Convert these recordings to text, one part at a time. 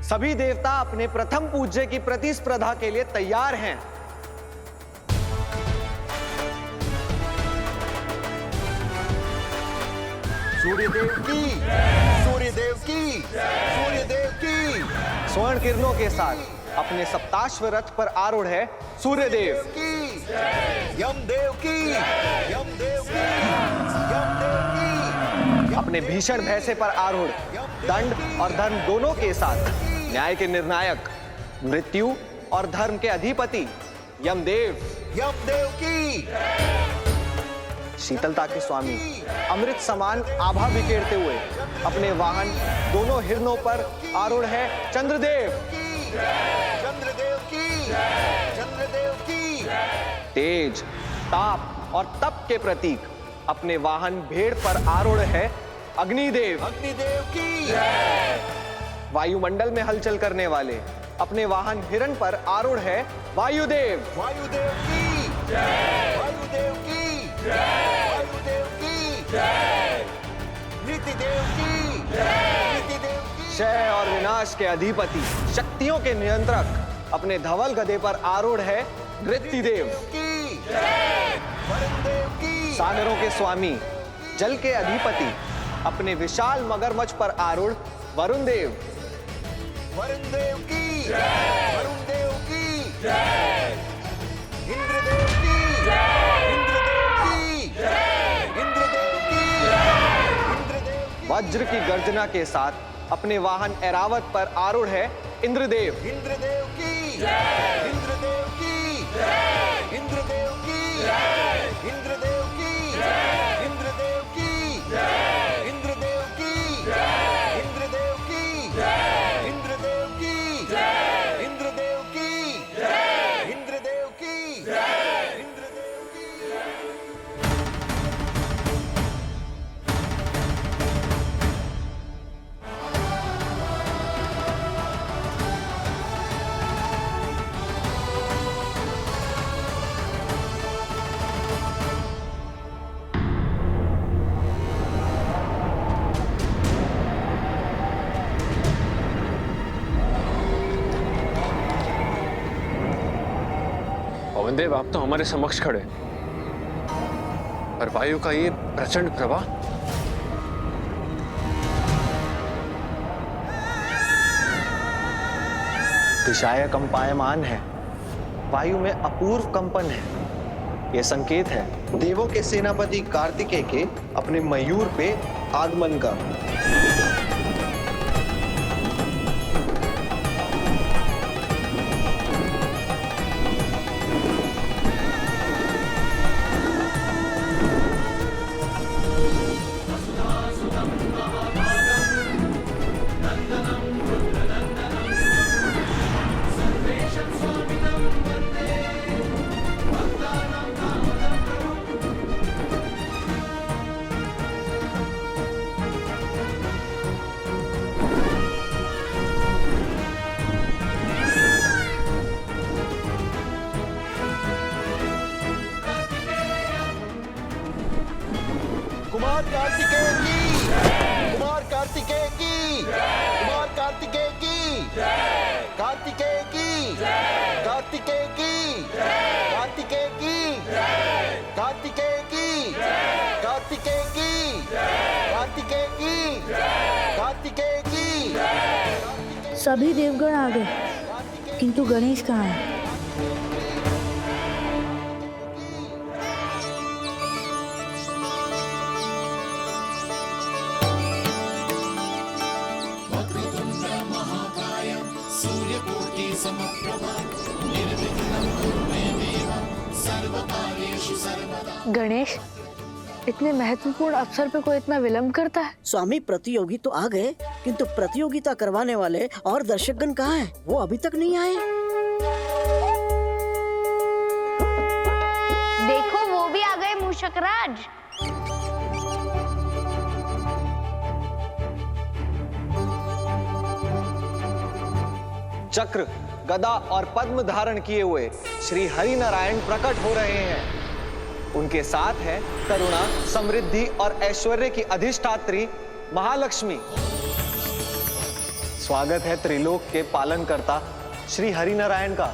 सभी देवता अपने प्रथम पूज्य की प्रतिस्पर्धा के लिए तैयार हैं। सूर्यदेव की, सूर्यदेव की, सूर्यदेव की। स्वर्ण किरणों के साथ अपने सप्ताश्व रथ पर आरूढ़ है सूर्यदेव की, यमदेव की, यमदेव की, यमदेव की। अपने भीषण भैंसे पर आरूढ़ दंड और धर्म दोनों के साथ न्याय के निर्णायक, मृत्यु और धर्म के अधिपति यमदेव, यमदेव की। शीतलता के स्वामी अमृत समान आभा बिखेरते हुए अपने वाहन दोनों हिरणों पर आरूढ़ है चंद्रदेव, चंद्रदेव की, चंद्रदेव की। तेज, ताप और तप के प्रतीक अपने वाहन भेड़ पर आरूढ़ है अग्निदेव, अग्निदेव की। वायुमंडल में हलचल करने वाले अपने वाहन हिरण पर आरूढ़ है वायुदेव, वायुदेव की, वायुदेव की, वायुदेव की। नीतिदेव की, नीतिदेव की। क्षय और विनाश के अधिपति, शक्तियों के नियंत्रक अपने धवल गधे पर आरूढ़ है नृत्यदेव की, वरुणदेव की। सागरों के स्वामी, जल के अधिपति अपने विशाल मगरमच्छ पर आरूढ़ वरुणदेव, वरुणदेव की, वरुणदेव की। इंद्रदेव की, इंद्रदेव की, इंद्रदेव की, इंद्रदेव की। वज्र की गर्जना के साथ अपने वाहन ऐरावत पर आरूढ़ है इंद्रदेव, इंद्रदेव की, इंद्रदेव की, इंद्रदेव की, इंद्रदेव की, इंद्रदेव की, इंद्रदेव की, इंद्रदेव की, इंद्रदेव की, इंद्रदेव की, इंद्रदेव की, इंद्रदेव की। पवनदेव, आप तो हमारे समक्ष खड़े, पर वायु का ये प्रचंड प्रवाह। दिशाएं कंपायमान है, वायु में अपूर्व कंपन है। यह संकेत है देवों के सेनापति कार्तिकेय के अपने मयूर पे आगमन का। कुमार कार्तिकेय की, कुमार कार्तिकेय की, कुमार कार्तिकेय की, कार्तिकेय की, कार्तिकेय की, कार्तिकेय की, कार्तिकेय की, कार्तिकेय की, कार्तिकेय की, कार्तिकेय की। सभी देवगण आ गए, किंतु गणेश कहाँ है? गणेश, इतने महत्वपूर्ण अवसर पे कोई इतना विलंब करता है? स्वामी, प्रतियोगी तो आ गए, किंतु प्रतियोगिता करवाने वाले और दर्शकगण कहाँ हैं? वो अभी तक नहीं आए। देखो, वो भी आ गए मूषकराज। चक्र, गदा और पद्म धारण किए हुए श्री हरि नारायण प्रकट हो रहे हैं। उनके साथ है करुणा, समृद्धि और ऐश्वर्य की अधिष्ठात्री महालक्ष्मी। स्वागत है त्रिलोक के पालनकर्ता श्री हरिनारायण का।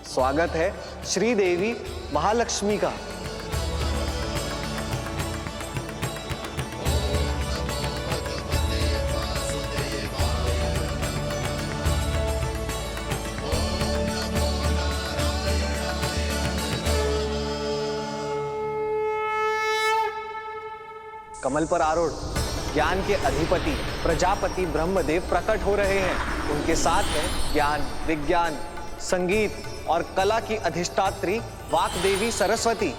स्वागत है श्री देवी महालक्ष्मी का। कमल पर आरूढ़ ज्ञान के अधिपति प्रजापति ब्रह्मदेव प्रकट हो रहे हैं। उनके साथ है ज्ञान, विज्ञान, संगीत और कला की अधिष्ठात्री वाक देवी सरस्वती।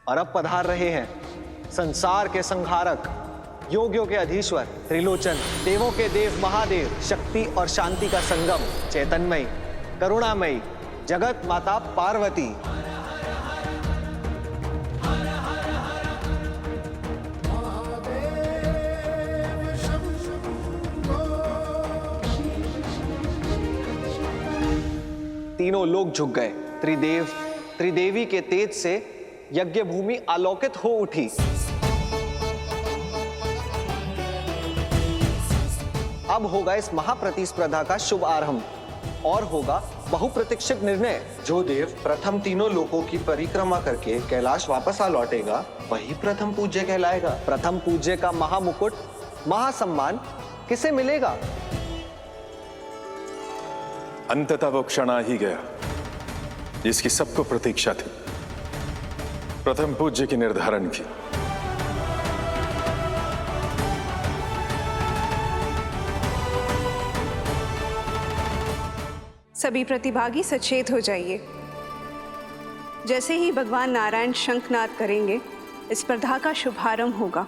और अब पधार रहे हैं संसार के संहारक, योगियों के अधीश्वर, त्रिलोचन, देवों के देव महादेव, शक्ति और शांति का संगम, चैतन्यमयी, करुणामयी, जगत माता पार्वती। तीनों लोग झुक गए। त्रिदेवी के तेज से यज्ञ भूमि आलोकित हो उठी। अब होगा इस महाप्रतिस्पर्धा का शुभ आरंभ और होगा बहुप्रतीक्षित निर्णय। जो देव प्रथम तीनों लोकों की परिक्रमा करके कैलाश वापस आ लौटेगा वही प्रथम पूज्य कहलाएगा। प्रथम पूज्य का महामुकुट, महासम्मान किसे मिलेगा? अंततः वो क्षण आ ही गया जिसकी सबको प्रतीक्षा थी, प्रथम पूज्य के निर्धारण की। सभी प्रतिभागी सचेत हो जाइए। जैसे ही भगवान नारायण शंखनाद करेंगे, इस स्पर्धा का शुभारंभ होगा।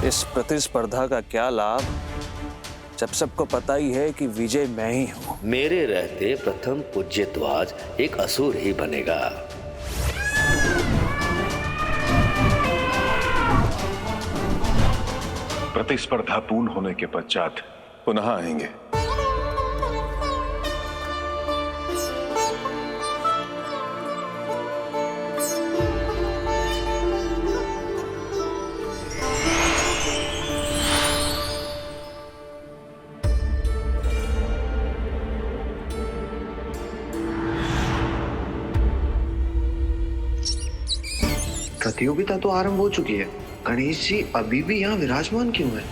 इस प्रतिस्पर्धा का क्या लाभ जब सबको पता ही है कि विजय मैं ही हूं। मेरे रहते प्रथम पूज्यत्वाज एक असुर ही बनेगा। प्रतिस्पर्धा पूर्ण होने के पश्चात पुनः आएंगे। प्रतियोगिता तो आरंभ हो चुकी है। गणेश जी अभी भी यहाँ विराजमान क्यों हैं?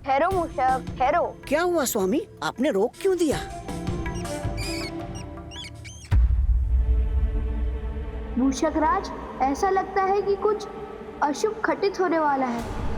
ठहरो मूषक, ठहरो। क्या हुआ स्वामी, आपने रोक क्यों दिया? मूषक राज, ऐसा लगता है कि कुछ अशुभ घटित होने वाला है।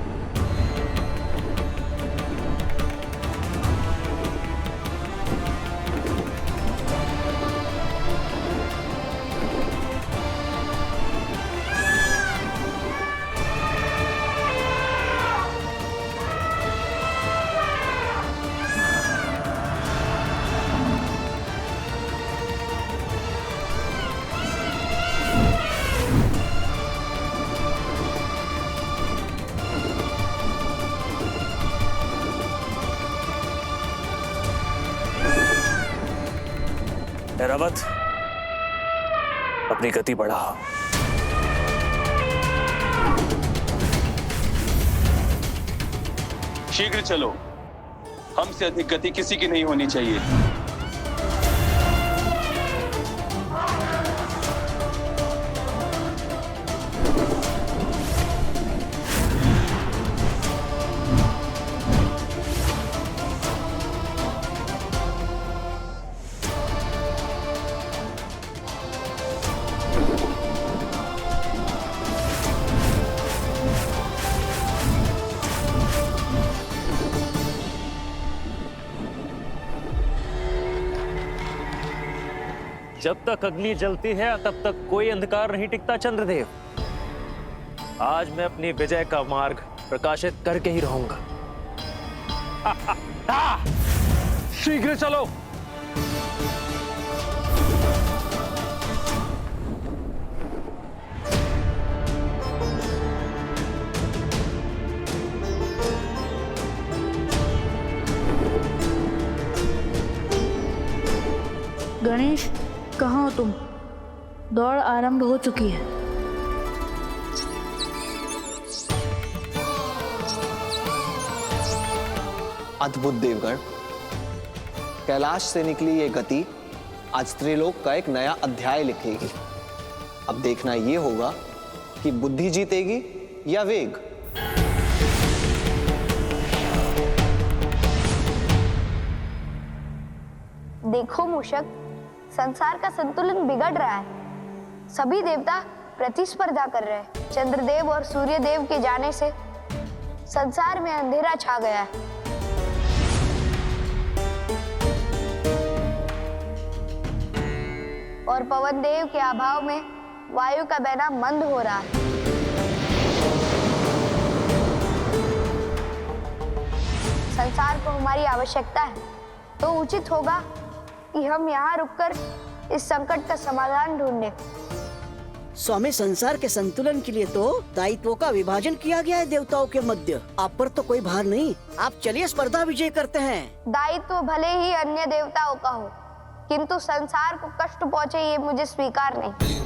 ऐरावत, अपनी गति बढ़ाओ। शीघ्र चलो, हमसे अधिक गति किसी की नहीं होनी चाहिए। जब तक अग्नि जलती है तब तक कोई अंधकार नहीं टिकता चंद्रदेव। आज मैं अपनी विजय का मार्ग प्रकाशित करके ही रहूंगा। शीघ्र चलो। गणेश, कहाँ हो तुम? दौड़ आरंभ हो चुकी है। अद्भुत देवगण, कैलाश से निकली ये गति आज त्रिलोक का एक नया अध्याय लिखेगी। अब देखना ये होगा कि बुद्धि जीतेगी या वेग। देखो मूषक, संसार का संतुलन बिगड़ रहा है। सभी देवता प्रतिस्पर्धा कर रहे हैं। चंद्रदेव और सूर्यदेव के जाने से संसार में अंधेरा छा गया है। और पवन देव के अभाव में वायु का बहना मंद हो रहा है। संसार को हमारी आवश्यकता है, तो उचित होगा कि हम यहाँ रुककर इस संकट का समाधान ढूंढें। स्वामी, संसार के संतुलन के लिए तो दायित्वों का विभाजन किया गया है देवताओं के मध्य। आप पर तो कोई भार नहीं। आप चलिए स्पर्धा विजय करते हैं। दायित्व भले ही अन्य देवताओं का हो, किंतु संसार को कष्ट पहुंचे ये मुझे स्वीकार नहीं।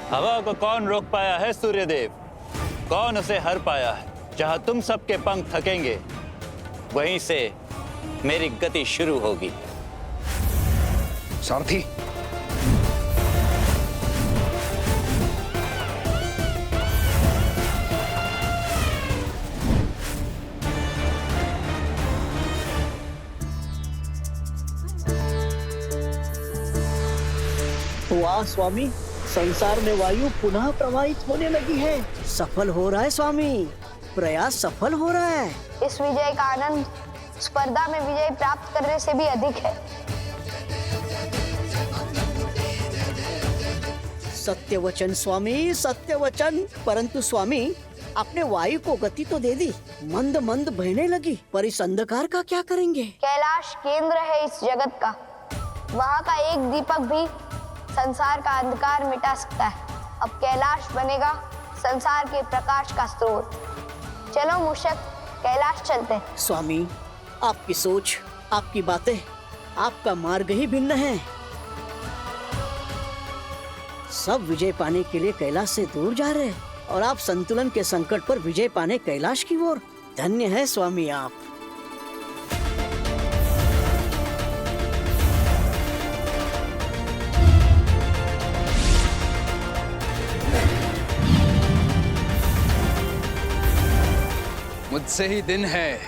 हवा को कौन रोक पाया है सूर्यदेव? कौन उसे हर पाया है? जहां तुम सबके पंख थकेंगे, वहीं से मेरी गति शुरू होगी। सारथी, वाह स्वामी, संसार में वायु पुनः प्रवाहित होने लगी है। सफल हो रहा है स्वामी, प्रयास सफल हो रहा है। इस विजय का आनंद स्पर्धा में विजय प्राप्त करने से भी अधिक है। सत्य वचन स्वामी, सत्य वचन। परंतु स्वामी, आपने वायु को गति तो दे दी, मंद मंद बहने लगी, पर इस अंधकार का क्या करेंगे? कैलाश केंद्र है इस जगत का। वहाँ का एक दीपक भी संसार का अंधकार मिटा सकता है। अब कैलाश बनेगा संसार के प्रकाश का स्रोत। चलो मूषक, कैलाश चलते हैं। स्वामी, आपकी सोच, आपकी बातें, आपका मार्ग ही भिन्न है। सब विजय पाने के लिए कैलाश से दूर जा रहे हैं, और आप संतुलन के संकट पर विजय पाने कैलाश की ओर। धन्य है स्वामी आप। मुझसे ही दिन है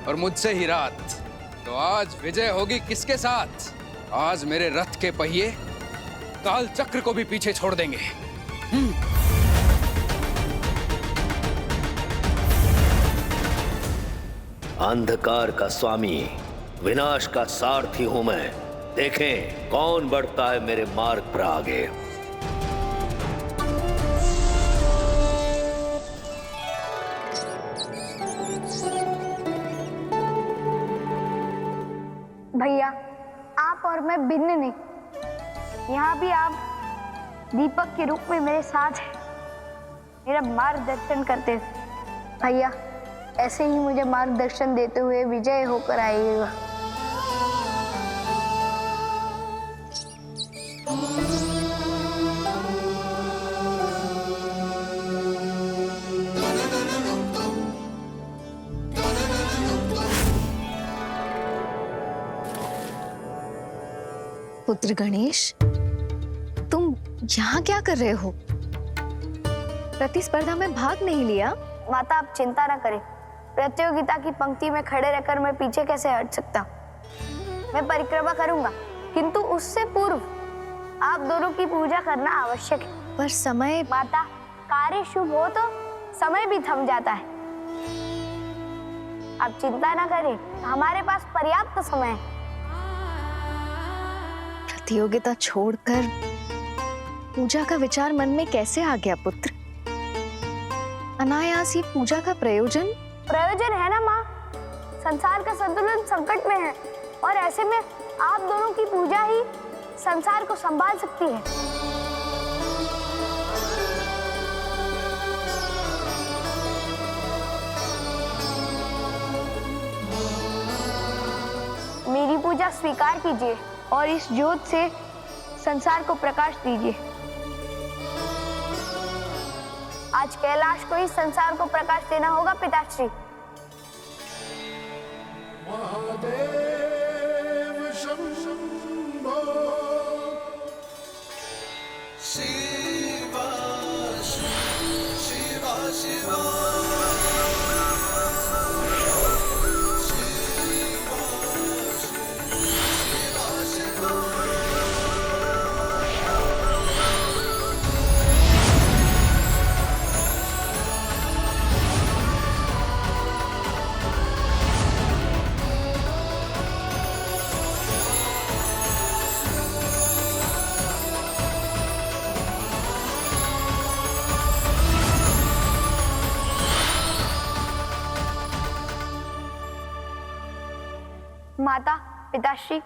और मुझसे ही रात, तो आज विजय होगी किसके साथ? आज मेरे रथ के पहिए काल चक्र को भी पीछे छोड़ देंगे। अंधकार का स्वामी, विनाश का सारथी हूं मैं। देखें कौन बढ़ता है मेरे मार्ग पर आगे। भैया, आप और मैं भिन्न नहीं। यहाँ भी आप दीपक के रूप में मेरे साथ हैं, मेरा मार्गदर्शन करते हैं। भैया, ऐसे ही मुझे मार्गदर्शन देते हुए विजय होकर आइएगा। पुत्र गणेश, तुम यहाँ क्या कर रहे हो? प्रतिस्पर्धा में भाग नहीं लिया? माता, आप चिंता ना करें। प्रतियोगिता की पंक्ति में खड़े रहकर मैं पीछे कैसे हट सकता? मैं परिक्रमा करूंगा, किंतु उससे पूर्व आप दोनों की पूजा करना आवश्यक है। पर समय? माता, कार्य शुभ हो तो समय भी थम जाता है। आप चिंता ना करें, हमारे पास पर्याप्त समय है। प्रतियोगिता छोड़कर पूजा का विचार मन में कैसे आ गया पुत्र? अनायास ही पूजा का प्रयोजन है ना माँ। संसार का संतुलन संकट में है और ऐसे में आप दोनों की पूजा ही संसार को संभाल सकती है। मेरी पूजा स्वीकार कीजिए और इस ज्योत से संसार को प्रकाश दीजिए। आज कैलाश को ही संसार को प्रकाश देना होगा पिताश्री। महादेव शंभो शिवा शिवा शिवा माता, पिताश्री,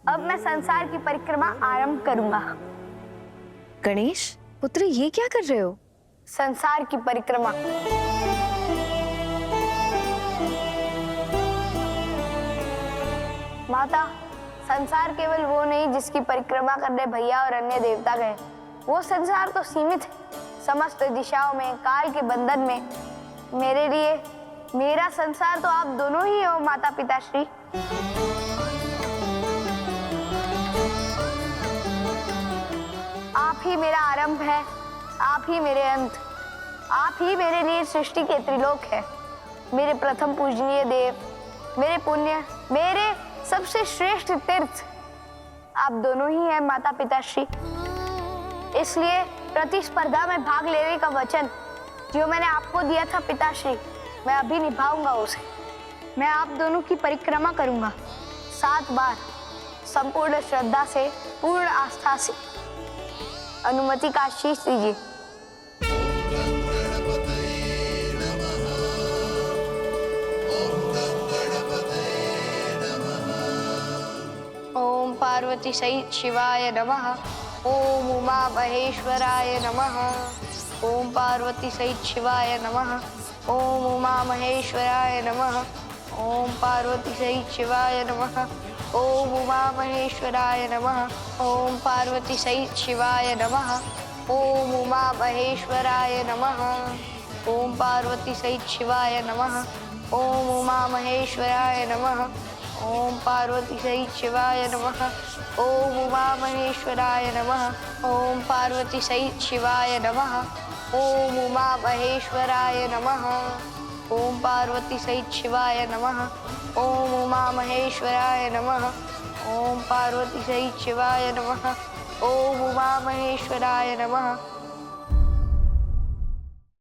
अब मैं संसार की परिक्रमा आरंभ करूंगा। गणेश पुत्र, ये क्या कर रहे हो? संसार की परिक्रमा। माता, संसार केवल वो नहीं जिसकी परिक्रमा करने भैया और अन्य देवता गए। वो संसार तो सीमित है। समस्त दिशाओं में, काल के बंधन में मेरे लिए मेरा संसार तो आप दोनों ही हो माता पिताश्री। आप ही मेरा आरंभ है, आप ही मेरे अंत, आप ही मेरे लिए सृष्टि के त्रिलोक है। मेरे प्रथम पूजनीय देव, मेरे पुण्य, मेरे सबसे श्रेष्ठ तीर्थ आप दोनों ही हैं माता पिताश्री। इसलिए प्रतिस्पर्धा में भाग लेने का वचन जो मैंने आपको दिया था पिताश्री, मैं अभी निभाऊंगा उसे। मैं आप दोनों की परिक्रमा करूंगा 7 बार, संपूर्ण श्रद्धा से, पूर्ण आस्था से। अनुमति का आशीष दीजिए। ओम पार्वती सहित शिवाय नमः। ओम उमा महेश्वराय नमः। ओम पार्वती सहित शिवाय नमः। ओम उमा महेश्वराय नमः। ओम पार्वती सहित शिवाय नमः। ओम उमा महेश्वराय नमः। ओम पार्वती सहित शिवाय नमः। ओम उमा महेश्वराय नमः। ओम पार्वती सहित शिवाय नमः। ओम उमा महेश्वराय नमः। ओम पार्वती सहित शिवाय नमः। ओम उमा महेश्वराय नमः। ओम पार्वती सहित शिवाय नमः। ओम उमा महेश्वराय नमः। ओम पार्वती सहित शिवाय नमः। ओम उमा महेश्वराय नमः। ओम पार्वती सहित शिवाय नमः। ओम उमा महेश्वराय नमः।